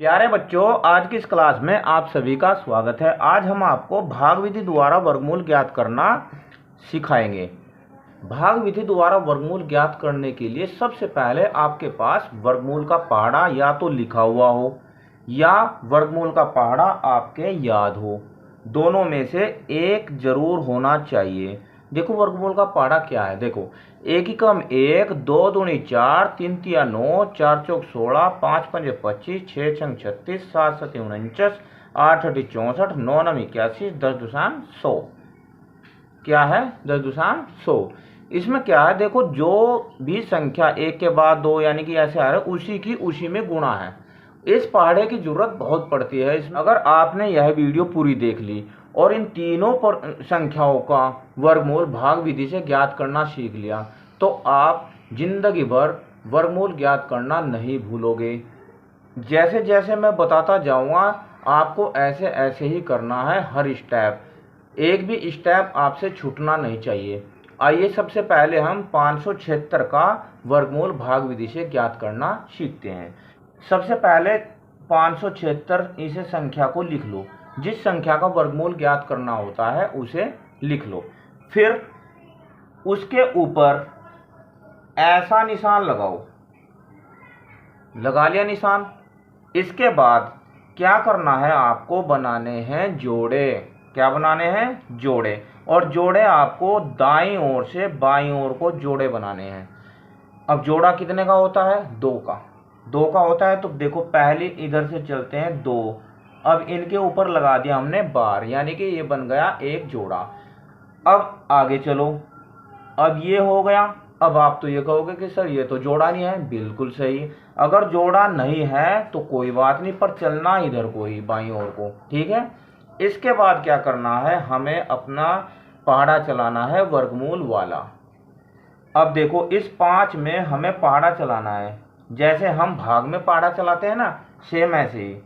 प्यारे बच्चों, आज की इस क्लास में आप सभी का स्वागत है। आज हम आपको भाग विधि द्वारा वर्गमूल ज्ञात करना सिखाएंगे। भाग विधि द्वारा वर्गमूल ज्ञात करने के लिए सबसे पहले आपके पास वर्गमूल का पहाड़ा या तो लिखा हुआ हो या वर्गमूल का पहाड़ा आपके याद हो। दोनों में से एक जरूर होना चाहिए। देखो वर्गमूल का पहाड़ा क्या है। देखो, एक ही कम एक, दो दूनी चार, तीन तिया 9, चार चौक 16, पाँच पंजे 25, छः छंग 36, सात सती 49, आठ अठी 64, नौ नम 81, 10 दुसान 100। क्या है? 10 दुसान 100। इसमें क्या है, देखो जो भी संख्या एक के बाद दो यानी कि ऐसे आ रहा है उसी की उसी में गुणा है। इस पहाड़े की जरूरत बहुत पड़ती है। इसमें अगर आपने यह वीडियो पूरी देख ली और इन तीनों संख्याओं का वर्गमूल भाग विधि से ज्ञात करना सीख लिया तो आप जिंदगी भर वर्गमूल ज्ञात करना नहीं भूलोगे। जैसे जैसे मैं बताता जाऊंगा आपको ऐसे ऐसे ही करना है। हर स्टेप, एक भी स्टेप आपसे छूटना नहीं चाहिए। आइए सबसे पहले हम 576 का वर्गमूल भाग विधि से ज्ञात करना सीखते हैं। सबसे पहले 576 इस संख्या को लिख लो। जिस संख्या का वर्गमूल ज्ञात करना होता है उसे लिख लो। फिर उसके ऊपर ऐसा निशान लगाओ। लगा लिया निशान। इसके बाद क्या करना है, आपको बनाने हैं जोड़े। क्या बनाने हैं? जोड़े। और जोड़े आपको दाईं ओर से बाईं ओर को जोड़े बनाने हैं। अब जोड़ा कितने का होता है? 2 का। 2 का होता है तो देखो पहले इधर से चलते हैं 2। अब इनके ऊपर लगा दिया हमने बार, यानी कि ये बन गया एक जोड़ा। अब आगे चलो। अब ये हो गया। अब आप तो ये कहोगे कि सर ये तो जोड़ा नहीं है। बिल्कुल सही। अगर जोड़ा नहीं है तो कोई बात नहीं, पर चलना इधर को ही, बाईं ओर को। ठीक है। इसके बाद क्या करना है, हमें अपना पहाड़ा चलाना है वर्गमूल वाला। अब देखो इस 5 में हमें पहाड़ा चलाना है। जैसे हम भाग में पहाड़ा चलाते हैं ना, सेम ऐसे ही।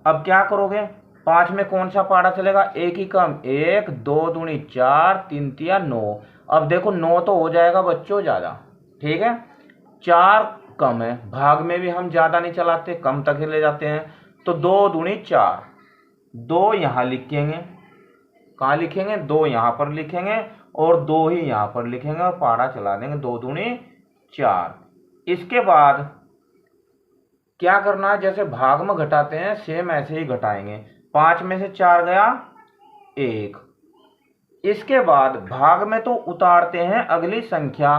अब क्या करोगे, 5 में कौन सा पहाड़ा चलेगा? एक ही कम एक, दो दूनी 4, तीन तिया 9। अब देखो 9 तो हो जाएगा बच्चों ज़्यादा। ठीक है। 4 कम है, भाग में भी हम ज़्यादा नहीं चलाते, कम तक ही ले जाते हैं। तो 2 दूनी 4, 2 यहाँ लिखेंगे। कहाँ लिखेंगे? 2 यहाँ पर लिखेंगे और 2 ही यहाँ पर लिखेंगे और पहाड़ा चला देंगे। 2 दूनी 4। इसके बाद क्या करना है, जैसे भाग में घटाते हैं सेम ऐसे ही घटाएंगे। 5 में से 4 गया 1। इसके बाद भाग में तो उतारते हैं अगली संख्या।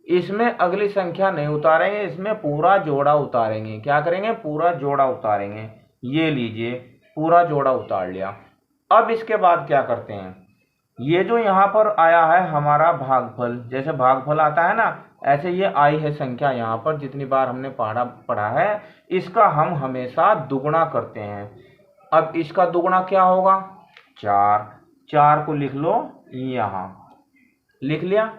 इसमें अगली संख्या नहीं उतारेंगे, इसमें पूरा जोड़ा उतारेंगे। क्या करेंगे? पूरा जोड़ा उतारेंगे। ये लीजिए, पूरा जोड़ा उतार लिया। अब इसके बाद क्या करते हैं, ये जो यहाँ पर आया है हमारा भागफल, जैसे भागफल आता है ना, ऐसे ये आई है संख्या यहाँ पर जितनी बार हमने पढ़ा है, इसका हम हमेशा दुगुना करते हैं। अब इसका दुगुना क्या होगा? 4। 4 को लिख लो यहाँ। लिख लिया।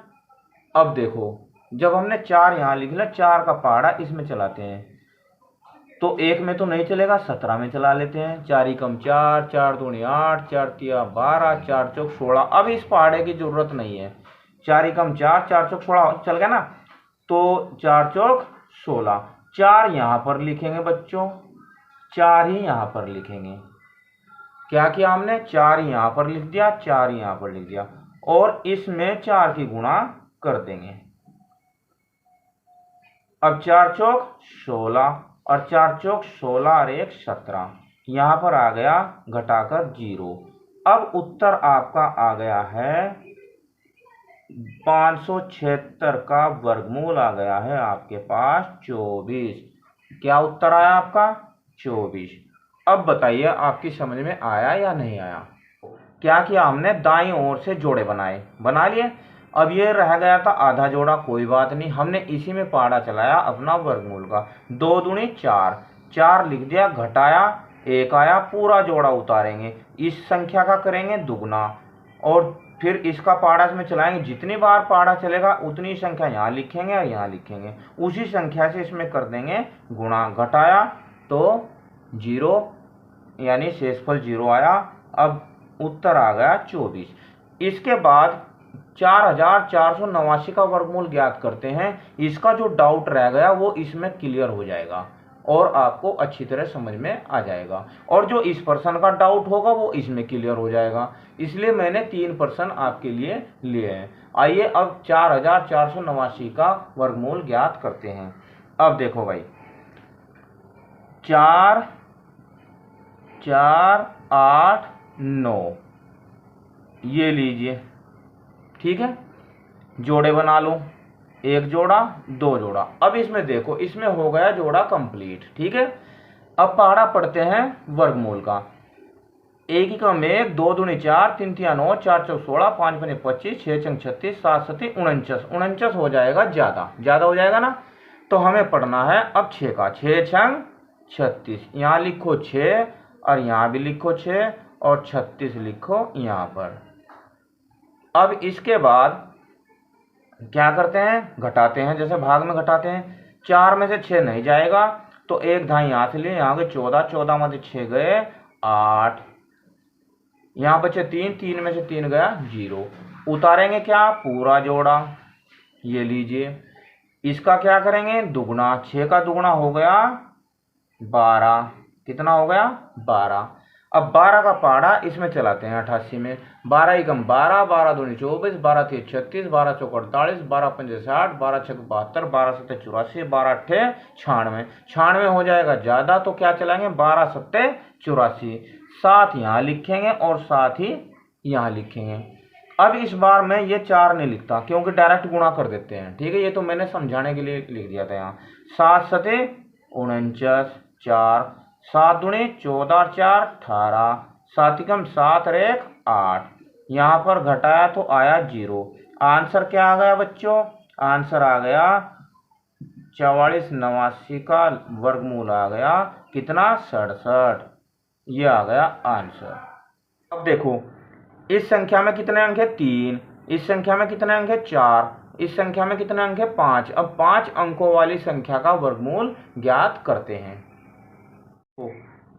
अब देखो जब हमने 4 यहाँ लिख लिया, 4 का पहाड़ा इसमें चलाते हैं तो 1 में तो नहीं चलेगा, 17 में चला लेते हैं। 4 ही कम 4, 4 दूनी 8, 4 तिया 12, 4 चौक 16। अब इस पहाड़े की जरूरत नहीं है। 4 ही कम 4, 4 चौक 16 चल गया ना, तो 4 चौक 16। 4 यहाँ पर लिखेंगे बच्चों, 4 ही यहाँ पर लिखेंगे। क्या किया हमने? 4 यहाँ पर लिख दिया, 4 यहाँ पर लिख दिया और इसमें 4 की गुणा कर देंगे। अब 4 चौक 16 और 4 चौक 16 और 1 17। यहाँ पर आ गया घटाकर 0। अब उत्तर आपका आ गया है 576 का वर्गमूल आ गया है आपके पास 24। क्या उत्तर आया आपका? 24। अब बताइए आपकी समझ में आया या नहीं आया? क्या किया हमने? दाईं ओर से जोड़े बनाए, बना लिए। अब ये रह गया था आधा जोड़ा, कोई बात नहीं, हमने इसी में पहाड़ा चलाया अपना वर्गमूल का। 2 दूनी 4, 4 लिख दिया, घटाया 1 आया, पूरा जोड़ा उतारेंगे। इस संख्या का करेंगे दुगना और फिर इसका पहाड़ा इसमें चलाएंगे। जितनी बार पहाड़ा चलेगा उतनी संख्या यहाँ लिखेंगे और यहाँ लिखेंगे। उसी संख्या से इसमें कर देंगे गुणा। घटाया तो 0 यानी शेषफल 0 आया। अब उत्तर आ गया 24। इसके बाद 4489 का वर्गमूल ज्ञात करते हैं। इसका जो डाउट रह गया वो इसमें क्लियर हो जाएगा। और आपको अच्छी तरह समझ में आ जाएगा। और जो इस प्रश्न का डाउट होगा वो इसमें क्लियर हो जाएगा, इसलिए मैंने 3 प्रश्न आपके लिए लिए हैं। आइए अब 4489 का वर्गमूल ज्ञात करते हैं। अब देखो भाई, 4 4 8 9 ये लीजिए, ठीक है। जोड़े बना लो, एक जोड़ा दो जोड़ा। अब इसमें देखो, इसमें हो गया जोड़ा कंप्लीट, ठीक है। अब पहाड़ा पढ़ते हैं वर्गमूल का। एक ही कम 1, 2 दूनी 4, 3 तिया 9, 4 चौक 16, 5 पने 25, 6 चंग 36, 7 सती 49। 49 हो जाएगा, ज्यादा हो जाएगा ना। तो हमें पढ़ना है अब 6 का। 6 छंग 36, यहाँ लिखो 6 और यहाँ भी लिखो 6 और 36 लिखो यहाँ पर। अब इसके बाद क्या करते हैं, घटाते हैं, जैसे भाग में घटाते हैं। 4 में से 6 नहीं जाएगा, तो एक धाई यहाँ से लिए, यहाँ गए 14, 14 में से 6 गए 8, यहाँ बचे 3, 3 में से 3 गया 0। उतारेंगे क्या, पूरा जोड़ा, ये लीजिए। इसका क्या करेंगे, दुगना। 6 का दुगना हो गया 12, कितना हो गया 12। अब 12 का पहाड़ा इसमें चलाते हैं 88 में। 12 एकम 12, 12 दूनी 24, 12 तीन 36, 12 चौक 48, 12 पंजे 60, 12 छक 72, 12 सत्ते 84, 12 अट्ठे 96। 96 हो जाएगा ज्यादा, तो क्या चलाएंगे, 12 सत्ते 84। 7 यहाँ लिखेंगे और 7 ही यहाँ लिखेंगे। अब इस बार मैं ये 4 नहीं लिखता, क्योंकि डायरेक्ट गुणा कर देते हैं, ठीक है। ये तो मैंने समझाने के लिए लिख दिया था यहाँ। 7 सते 49, 4, 7 दूनी 14, 4 18, 7 एकम 7 और 1 8। यहाँ पर घटाया तो आया 0। आंसर क्या आ गया बच्चों, आंसर आ गया 4489 का वर्गमूल आ गया कितना, 67। ये आ गया आंसर। अब देखो, इस संख्या में कितने अंक है, 3। इस संख्या में कितने अंक है, 4। इस संख्या में कितने अंक है, 5। अब 5 अंकों वाली संख्या का वर्गमूल ज्ञात करते हैं। तो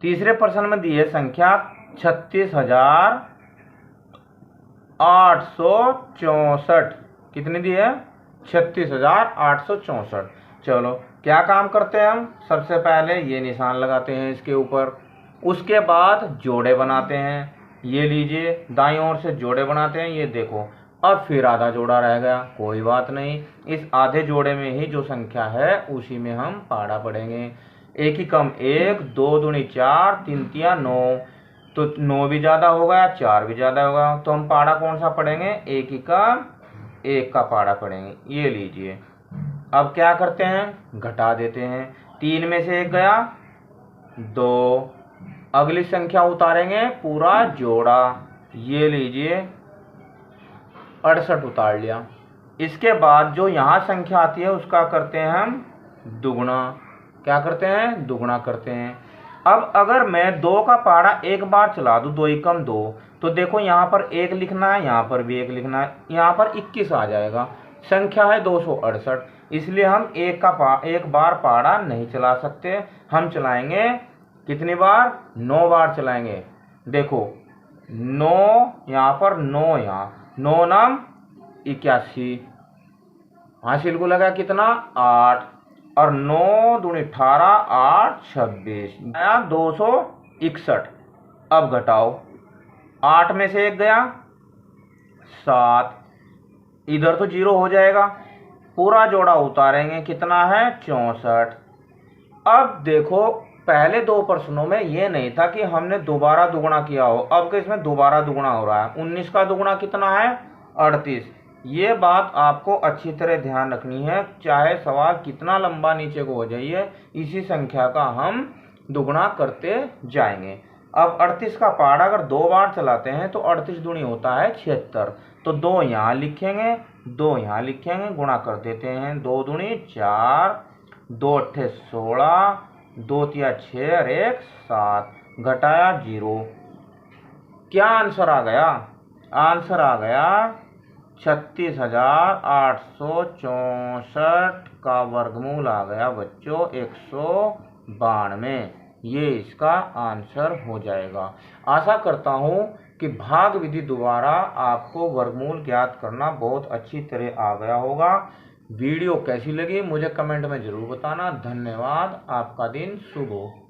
तीसरे प्रश्न में दी है संख्या 36,864। कितनी दी है, 36,864। चलो क्या काम करते हैं हम, सबसे पहले ये निशान लगाते हैं इसके ऊपर, उसके बाद जोड़े बनाते हैं। ये लीजिए, दाईं ओर से जोड़े बनाते हैं, ये देखो। अब फिर आधा जोड़ा रह गया, कोई बात नहीं, इस आधे जोड़े में ही जो संख्या है उसी में हम पहाड़ा पढ़ेंगे। एक ही कम 1, 2 दूनी 4, 3 तिया 9, तो 9 भी ज्यादा हो गया, 4 भी ज्यादा होगा, तो हम पहाड़ा कौन सा पढ़ेंगे, एक ही कम 1 का पहाड़ा पढ़ेंगे। ये लीजिए। अब क्या करते हैं, घटा देते हैं। 3 में से 1 गया 2, अगली संख्या उतारेंगे पूरा जोड़ा, ये लीजिए 68 उतार लिया। इसके बाद जो यहाँ संख्या आती है उसका करते हैं हम दुगुना। क्या करते हैं, दुगुना करते हैं। अब अगर मैं 2 का पहाड़ा एक बार चला दूं, 2 एकम 2, तो देखो यहाँ पर 1 लिखना है, यहाँ पर भी 1 लिखना है, यहाँ पर 21 आ जाएगा। संख्या है 268, इसलिए हम एक बार पहाड़ा नहीं चला सकते। हम चलाएंगे कितनी बार, 9 बार चलाएंगे। देखो 9 यहाँ पर, 9 यहाँ, 9 नाम 81, हासिल को लगा कितना 8, और 9 दूनी 18, 8 26, 261। अब घटाओ, 8 में से 1 गया 7, इधर तो 0 हो जाएगा, पूरा जोड़ा उतारेंगे, कितना है 64। अब देखो, पहले 2 प्रश्नों में ये नहीं था कि हमने दोबारा दुगुना किया हो, अब के इसमें दोबारा दुगुना हो रहा है। 19 का दुगुना कितना है 38। ये बात आपको अच्छी तरह ध्यान रखनी है, चाहे सवाल कितना लंबा नीचे को हो जाइए, इसी संख्या का हम दुगुना करते जाएंगे। अब 38 का पहाड़ा अगर 2 बार चलाते हैं तो 38 दूनी होता है 76, तो 2 यहाँ लिखेंगे, 2 यहाँ लिखेंगे, गुणा कर देते हैं। 2 दूनी 4, 2 अट्ठे 16, 2 तिया 6 और 1 7, घटाया 0। क्या आंसर आ गया, आंसर आ गया 36,864 का वर्गमूल आ गया बच्चों 192। ये इसका आंसर हो जाएगा। आशा करता हूँ कि भाग विधि द्वारा आपको वर्गमूल ज्ञात करना बहुत अच्छी तरह आ गया होगा। वीडियो कैसी लगी मुझे कमेंट में ज़रूर बताना। धन्यवाद। आपका दिन शुभ हो।